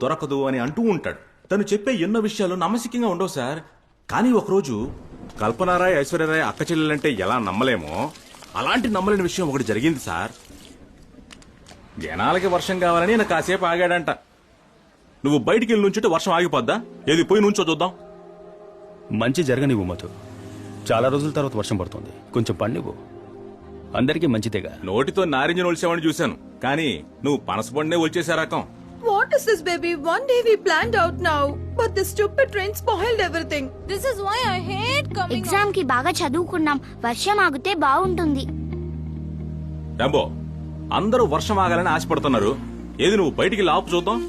దొరకదు అని అంటూ ఉంటాడు. తను చెప్పే ఎన్నో విషయాలు నమ్మశక్యంగా ఉండవు సార్. కానీ ఒకరోజు కల్పనారాయ్ ఐశ్వర్యరాయ్ అక్క చెల్లెలంటే ఎలా నమ్మలేమో అలాంటి నమ్మలేని విషయం ఒకటి జరిగింది సార్. జనాలకి వర్షం కావాలని నాకు కాసేపు ఆగాడంట. నువ్వు బయటికి వెళ్ళి నుంచుంటే వర్షం ఆగిపోద్దా? ఏది పోయి నుంచో చూద్దాం. మంచి జరగనివ్వు మధు. చాలా రోజుల తర్వాత వర్షం పడుతుంది, కొంచెం పండివ్వు. అందరికీ మంచిదేగా. నోటితో నారింజ నొలిసేవాడిని చూశాను, కానీ నువ్వు పనసపండే వచ్చేసే రకం. What is this, baby? One day we planned out now, but this stupid train spoiled everything. This is why I hate coming. Exam కి బాగా చదువుకున్నాం, వర్షం ఆగితే బాగుంటుంది. రాంబో, అందరూ వర్షం ఆగాలని ఆశపడుతున్నారు. ఏది నువ్వు బయటికి లాపు చూద్దాం.